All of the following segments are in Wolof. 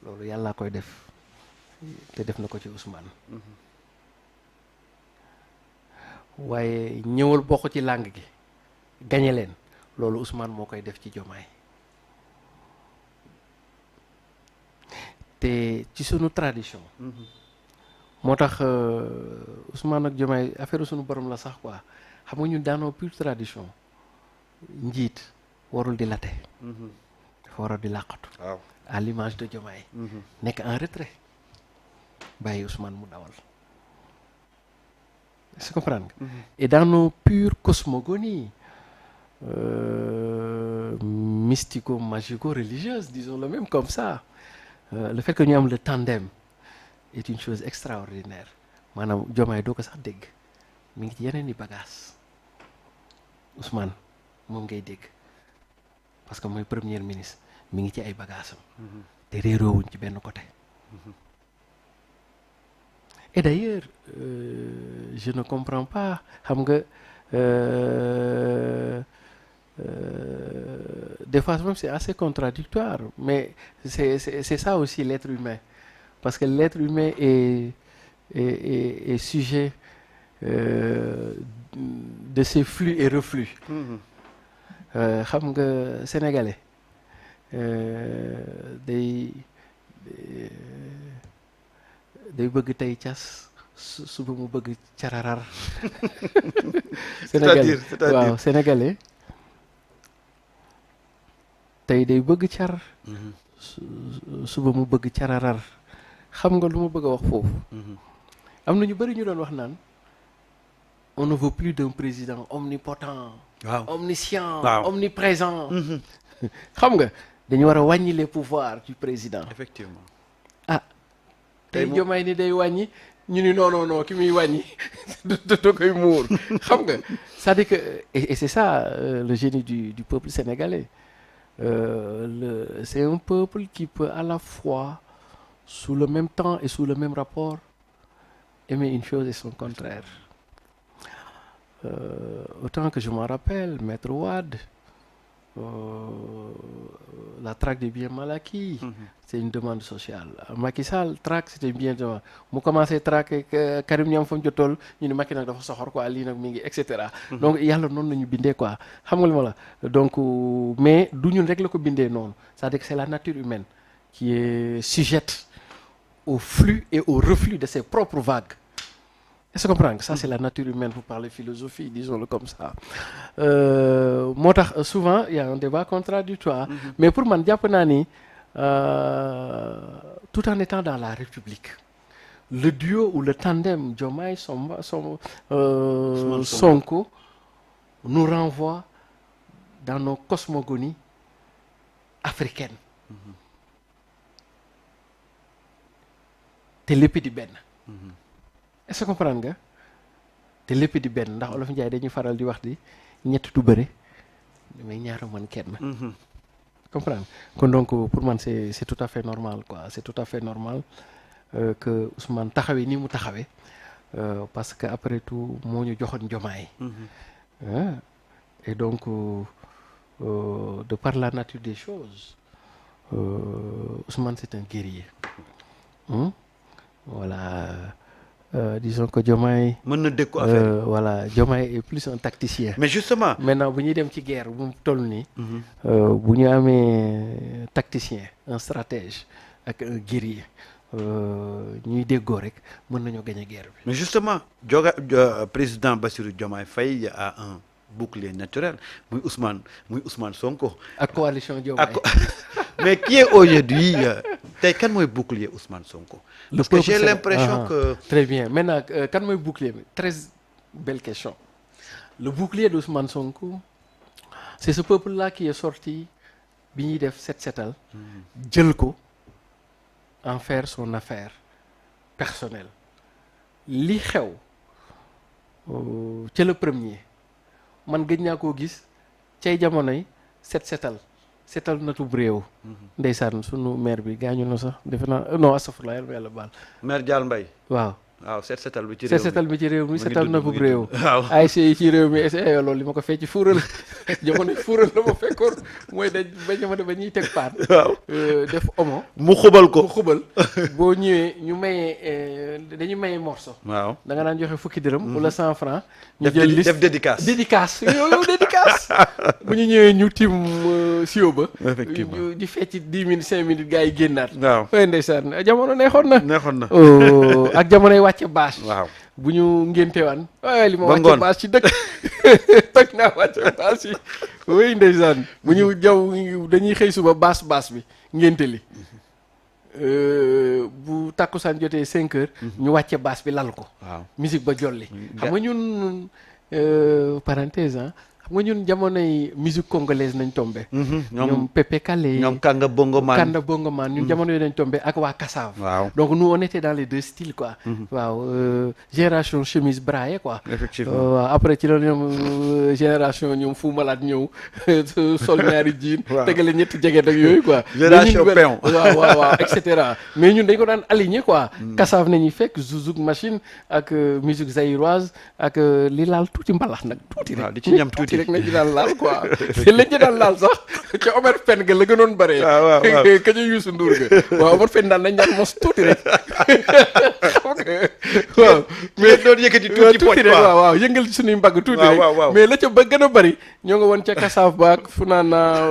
loolu yàlla koy def te def na ko ci Ousmane. waaye ñëwal bokk ci làng gi gañe leen loolu Ousmane moo koy def ci Diomaye. te ci sunu tradition. moo tax Ousmane ak Diomaye affaire sunu borom la sax quoi xam nga ñun daanoo pure tradition njiit warul di late. dafa war a di làqatu. waaw à l'image de Diomaye. nekk en retrait bàyyi Ousmane mu dawal. est-ce que comprendre nga. et dans nos pures cosmogonies mystico-magico-religieuses disons-le même comme ça. Le fait que ñu am le tandem est une chose extraordinaire maanaam Diomaye doo ko sax dégg mi ngi ci yeneen i bagages Ousmane moom ngay dégg parce que mooy premier ministre mi ngi ci ay bagages am te réeroowuñ ci benn côté. Et d'ailleurs je ne comprends pas xam nga des fois même c'est assez contradictoire mais c'est ça aussi l'être humain parce que l'être humain est sujet de ces flux et reflux. xam nga sénégalais day bëgg tey cas suba mu bëgg cararar. c'est-à-dire waaw sénégalais tey day bëgg car suba mu bëgg cararar xam nga lu ma bëgg a wax foofu. am na ñu bari ñu doon wax naan on ne veut plus d'un président omnipotent. waaw omniscient. waaw omniprésent. xam nga dañu war a wàññi les pouvoirs du président. effectivement. ah tey Diomaye ni day wàññi ñu ni non ki muy wàññi da koy muur xam nga c'est-à-dire que et c'est ça le génie du peuple sénégalais. C'est un peuple qui peut à la fois sous le même temps et sous le même rapport aimer une chose et son contraire. Autant que je m'en rappelle, Maître Wade, la traque des biens mal acquis, c'est une demande sociale. Macky Sall traque c'était bien demande mu commencé traquer Karim ñam fa mu jotool ñu ne Macky nag dafa soxor quoi lii nag mi ngi et cetera. donc yàlla noonu la ñu bindee quoi xam nga li ma la donc mais du ñun rek la ko bindee noonu c'est-à-dire que c'est la nature humaine qui est sujette au flux et au reflux de ses propres vagues. Est-ce que tu comprends? Ça c'est la nature humaine pour parler philosophie, disons-le comme ça. Moo tax souvent il y a un débat contradictoire. Mais pour man jàpp naa ni tout en étant dans la République, le duo ou le tandem Diomaye Sonko nous renvoie dans nos cosmogonies africaines. te lépp di benn. est-ce que comprendre nga te lépp di benn ndax Olof Njaay dañuy faral di wax di ñett du bëre mais ñaara mën kenn. comprendre kon donc pour man c'est tout à fait normal quoi c'est tout à fait normal que Ousmane taxawee ni mu taxawee parce que après tout moo ñu joxoon Diomaye. Et donc de par la nature des choses Ousmane c'est un guerrier. Voilà. Disons que Diomaye mën na dékku affaire voilà Diomaye est plus un tacticien. mais justement maintenant bu ñuy dem ci guerre bu mu toll nii. bu ñu amee tacticien un stratège ak un guerrier ñuy déggoo rek mën nañoo gagner guerre bi. mais justement président Bassirou Diomaye Faye a un bouclier naturel muy Ousmane Sonko. ak coalition Diomaye. mais qui est aujourd'hui tey kan mooy bouclier Ousmane Sonko. Parce que j'ai l'impression que. Très bien maintenant kan mooy bouclier bi très belle question. Le bouclier d'Ousmane Sonko c'est ce peuple-là qui est sorti bi ñuy def setal jël ko en faire son affaire personnelle li xew ca le premier man gëj naa koo gis cay jamonoy setal natub réew. ndeysaan sunu maire bi gaañu na sax defe naa non astafurlah yàlla baal. maire Dial Mbaye. waaw waaw setal bi ci réew mi seet setal bi ci réew mi setal na bu mu ngi réew. dund. waaw ay yi ci réew mi essayé loolu li ma ko fecc fuural jamono fuural la ma fekkoon mooy dañ ba jamono ba ñuy teg paan. waaw def omo. mu xubal ko mu xubal boo ñëwee ñu mayee dañu mayee morceau. waaw da nga daan joxe fukki dërëm. wala 100 francs. ñu def jël liste def dédicace yow dédicace. bu ñu ñëwee ñu tim sio ba. effectivement di fecc 10 minutes 5 minutes gars yi génnaat. waaw waaye ndeysaan jamono neexoon na. neexoon na ak jamonoy wàcce bâche. waaw bu ñu ngéntewaan waaye li ma Ba wàcce ngoon. bâche ci dëkk toj naa wàcce bâche yi oui ndeysaan bu ñu dañuy xëy suba baas bi ngénte li bu takkusaan jotee 5 heures ñu wàcce bâche bi lal ko waaw musique ba jolli xam nga ñun parenthèse xam nga ñun jamonoy musique congolaise nañ tombé ñoom Pépé Kalé ñoom Kanga Bongo Man Kanda Bongo Man ñun jamono yi nañ tombé ak waa Kassav waaw donc nous on était dans les deux styles quoi waaw génération chemise braillée quoi effectivement waaw après ci la ñoom génération ñoom Fou Malade ñëw sol ñaari jean waaw tegale ñetti jeget ak yooyu quoi génération peon waaw et cetera mais ñun dañ ko daan aligné quoi Kassav nañuy fekk Zouzouk machine ak musique zaïroise ak li laal tuuti mbalax nag tuuti waaw rek di ci ñam tuuti rek nañ ci daan laal quoi te lañ ci daan laal sax ca Omar Pène ga la gënoon bëree waaw ka ca Youssou Ndour ga waaw Omar Pène daal nañ daan mos tuuti rek xam nga waaw mais doon yëkkati tuuti pooj rek waaw yëngal ci suñuy mbagg tuuti rek waaw mais la ca ba gën a bëri ñoo nga woon ca Kassav baak Funana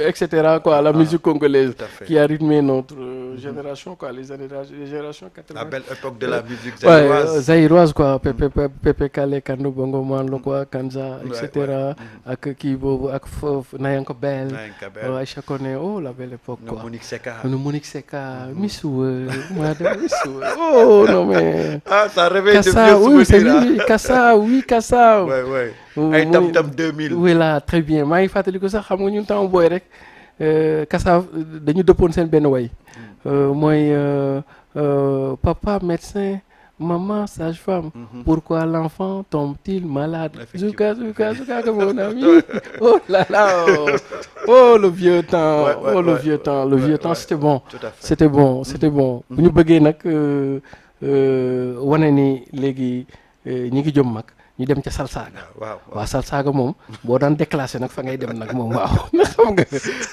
et cetera quoi la musique congolaise qui a rythmé notre génération quoi les générations 80 la belle époque de la musique zaïroise zaïroise quoi Pépé Kalé Kanda Bongo Man lo quoi Kanza et cetera ak kii boobu ak Nayanko Bell Aïcha Koné oh la belle époque quoi Monique Seka Missoué madame Missoué oh non mais ça réveille de Kassa vieux oui c'est souvenirs lui Kassa ouais ay tam 2000 oui là très bien maa ngi fàttaliku sax xam nga ñun temps booy rek Kassa dañu dëppoon seen benn way mooy papa médecin maman sage-femme pourquoi l'enfant tombe-t-il malade Zouka comme mon ami oh là là oh le vieux temps oh le vieux temps le vieux temps c'était bon c'était bon bu ñu bëggee nag wane ni léegi ñi ngi jëm mag ñu dem ca Salsaga waaw Salsaga moom boo daan déclassé nag fa ngay dem nag moom waaw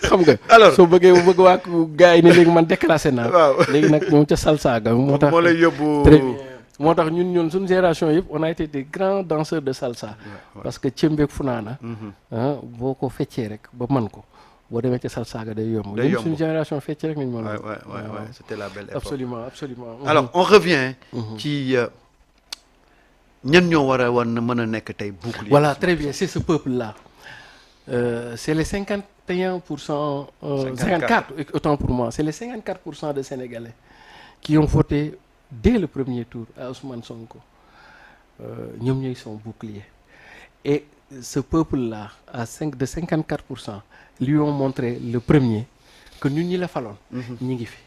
xam nga alors soo bëggee bu bëgg waa gars yi ne léegi man déclassé naa léegi nag moom ca Salsaga moo tax moo lay yóbbu très bien moo tax ñun suñu génération yëpp on a été des grands danseurs de salsa parce que cembeeg funaana boo ko feccee rek ba man ko boo demee ca Salsaga day yomb ñun suñu génération feccee rek nañ mën ouais c'était la belle époque absolument alors on revient ci ñan ñoo war a mën a nekk tey bouclier voilà très bien c'est ce peuple là c'est les 51%, 54 autant pour moi, c'est les 54% des Sénégalais qui ont voté dès le premier tour à Ousmane Sonko. Ñoom ñooy son bouclier. Et ce peuple-là, de 54%, lui ont montré le premier que ñun ñi la faloon. ñi ngi fi.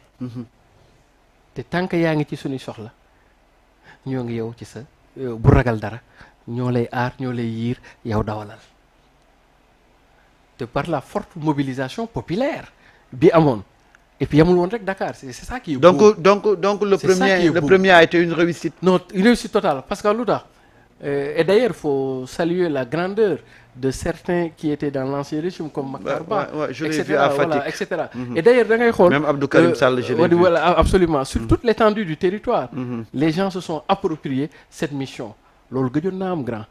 te tant que yaa ngi ci suñuy soxla ñoo ngi yow ci sa bu ragal dara ñoo lay aar ñoo lay yiir yow dawalal. te par la forte mobilisation populaire bi amoon et puis yamul woon rek Dakar c'est ça qui est beau. donc le premier a été une réussite. Non, une réussite totale parce que lu tax et d'ailleurs faut saluer la grandeur de certains qui étaient dans l'ancien régime comme Makhtar Ba je l'ai vu à Fatick voilà, etc. Et d'ailleurs da ngay xool même Abdou Karim Sall je l'ai vu voilà absolument sur toute l'étendue du territoire les gens se sont appropriés cette mission loolu gëjoon naa am grand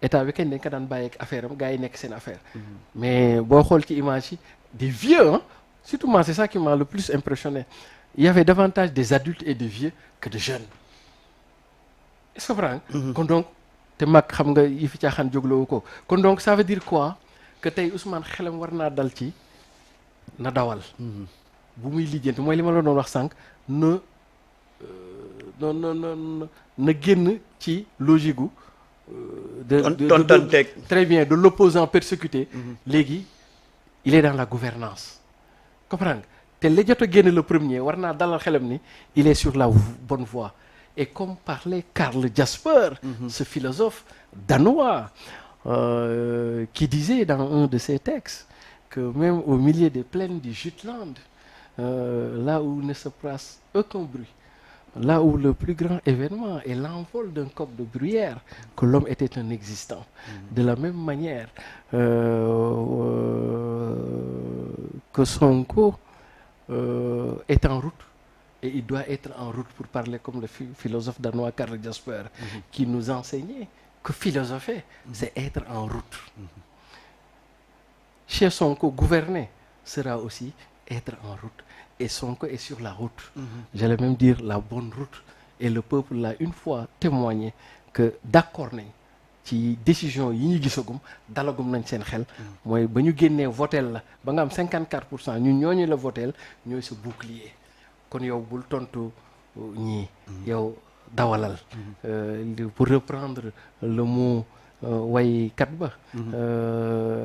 état bi kañ dañ ko daan bàyyi ak affaire am gars yi nekk seen affaire mais boo xool ci image yi des vieux hein surtout moi c'est ça qui m'a le plus impressionné il y avait davantage des adultes et des vieux que de jeunes est-ce que comprends kon donc te mag xam nga yi fi caaxaan jógloowu ko kon donc ça veut dire quoi que tey Ousmane xelam war naa dal ci na dawal bu muy lijjanti mooy li ma la doon wax sànq na génn ci logique gu très bien de l'opposant persécuté léegi il est dans la gouvernance comprends nga te la jot a génn le premier war naa dalal xelam ni il est sur la bonne voie et comme parlait Karl Jasper ce philosophe danois qui disait dans un de ses textes que même au milieu des plaines du Jutland là où ne se passe aucun bruit là où le plus grand événement est l'envol d'un coq de bruyère, que l'homme était un existant. De la même manière que Sonko est en route, et il doit être en route, pour parler comme le philosophe danois Karl Jasper, qui nous enseignait que philosopher, c'est être en route. Chez Sonko, gouverner sera aussi être en route. Et Sonko est sur la route. J'allais même dire la bonne route. Et le peuple l'a une fois témoigné que d'accord nañ ci décision yi ñu gisagum dalagum nañ seen xel. mooy ba ñu génnee votel la ba nga am 54%, ñun ñooñu la votel ñooy sa bouclier. kon yow bul tontu ñii. yow dawalal. Pour reprendre le mot waykat ba.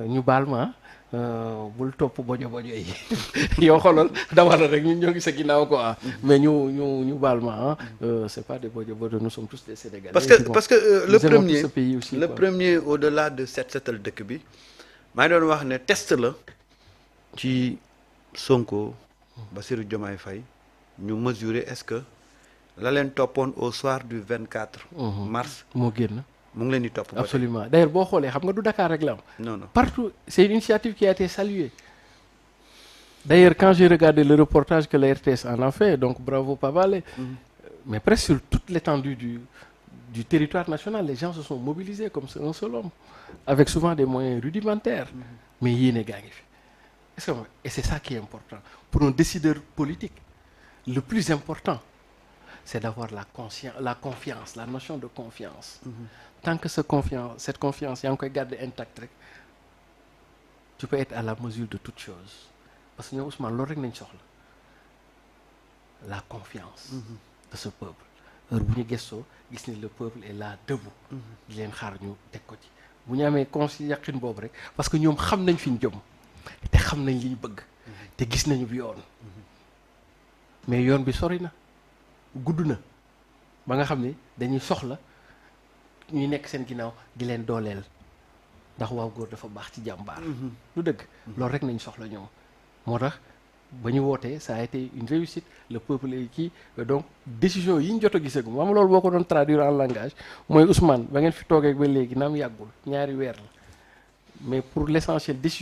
ñu baal ma bul topp bojo yi yow xoolal dawalal rek ñun ñoo ngi sa ginnaaw quoi. mais ñu baal ma c'est pas des bojo nous sommes tous des Sénégalais. parce que le premier au-delà de setal dëkk bi maa ngi doon wax ne test la ci Sonko Bassirou Diomaye Faye ñu mesurer est-ce que la leen toppoon au soir du 24 mars moo génn. mu ngi leen di topp. Absolument. D'ailleurs boo xoolee xam nga du Dakar rek la am. Non. Partout, c'est une initiative qui a été saluée. D'ailleurs quand j'ai regardé le reportage que la RTS en a fait, donc bravo Pavalé, mais presque sur toute l'étendue du territoire national, les gens se sont mobilisés comme un seul homme, avec souvent des moyens rudimentaires. Mais yéene gaa ngi fi. Et c'est ça qui est important. Pour un décideur politique, le plus important, c'est d'avoir la confiance, la notion de confiance. Tant que cette confiance, yaa ngi koy garder intacte rek, tu peux être à la mesure de toutes choses. Parce que ñoom Ousmane loolu rek nañ soxla, la confiance de ce peuple. Heure bu ñu gëstoo gis ni le peuple est là debout. di leen xaar ñu teg ko ci. bu ñu amee yaqin boobu rek, parce que ñoom xam nañ fi ñu jëm te xam nañ li ñu bëgg te gis nañu bi yoon. mais yoon bi sori na, gudd na ba nga xam ni dañuy soxla ñuy nekk seen ginnaaw di leen dooleel, ndax waaw góor dafa baax ci jàmbaar. lu dëgg loolu rek nañ soxla ñoom. moo tax ba ñu wootee ça a été une réussite, le peuple est kii. donc décision yi ñu jot a gisagum xam nga loolu boo ko doon traduire en langage mooy Ousmane ba ngeen fi toogee ba léegi naam yàggul, ñaari weer la, mais pour l'essentiel décision